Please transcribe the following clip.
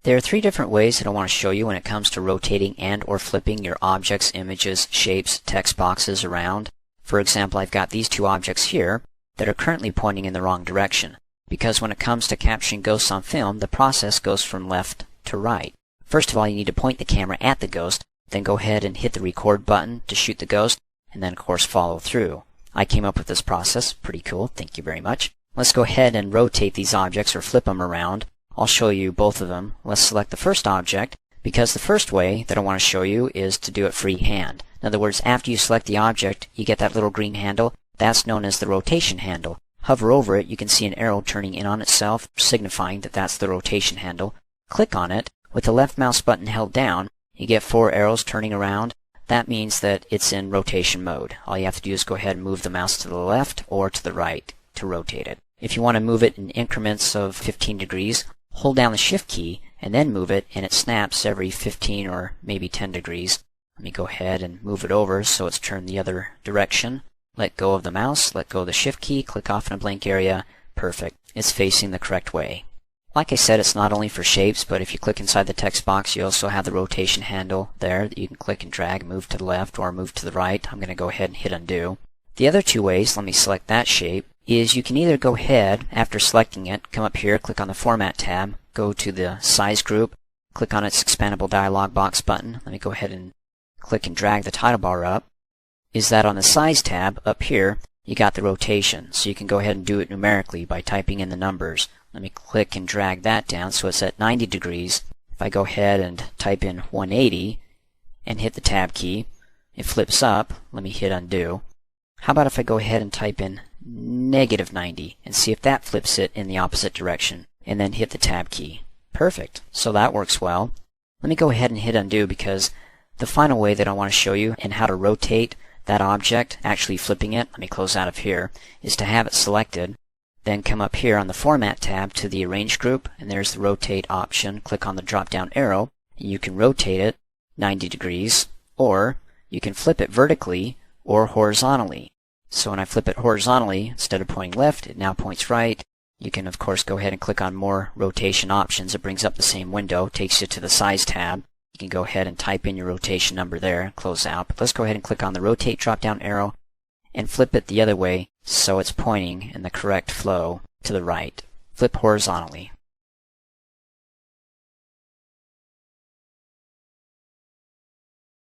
There are three different ways that I want to show you when it comes to rotating and or flipping your objects, images, shapes, text boxes around. For example, I've got these two objects here that are currently pointing in the wrong direction, because when it comes to capturing ghosts on film, the process goes from left to right. First of all, you need to point the camera at the ghost, then go ahead and hit the record button to shoot the ghost, and then of course follow through. I came up with this process. Pretty cool. Thank you very much. Let's go ahead and rotate these objects or flip them around. I'll show you both of them. Let's select the first object, because the first way that I want to show you is to do it freehand. In other words, after you select the object, you get that little green handle. That's known as the rotation handle. Hover over it, you can see an arrow turning in on itself, signifying that that's the rotation handle. Click on it. With the left mouse button held down, you get 4 arrows turning around. That means that it's in rotation mode. All you have to do is go ahead and move the mouse to the left or to the right to rotate it. If you want to move it in increments of 15 degrees, hold down the Shift key and then move it, and it snaps every 15 or maybe 10 degrees. Let me go ahead and move it over so it's turned the other direction. Let go of the mouse, let go of the Shift key, click off in a blank area. Perfect. It's facing the correct way. Like I said, it's not only for shapes, but if you click inside the text box, you also have the rotation handle there that you can click and drag, move to the left or move to the right. I'm going to go ahead and hit undo. The other two ways, let me select that shape, is you can either go ahead, after selecting it, come up here, click on the Format tab, go to the Size group, click on its Expandable Dialog Box button. Let me go ahead and click and drag the title bar up. Is that on the Size tab up here, you got the rotation, so you can go ahead and do it numerically by typing in the numbers. Let me click and drag that down so it's at 90 degrees. If I go ahead and type in 180 and hit the Tab key, it flips up. Let me hit undo. How about if I go ahead and type in -90 and see if that flips it in the opposite direction, and then hit the Tab key. Perfect. So that works well. Let me go ahead and hit undo, because the final way that I want to show you and how to rotate that object, actually flipping it, let me close out of here, is to have it selected. Then come up here on the Format tab to the Arrange group, and there's the Rotate option. Click on the drop down arrow, and you can rotate it 90 degrees, or you can flip it vertically or horizontally. So when I flip it horizontally, instead of pointing left, it now points right. You can of course go ahead and click on more rotation options. It brings up the same window, takes you to the Size tab. You can go ahead and type in your rotation number there, close out. But let's go ahead and click on the Rotate drop down arrow and flip it the other way so it's pointing in the correct flow to the right. Flip horizontally.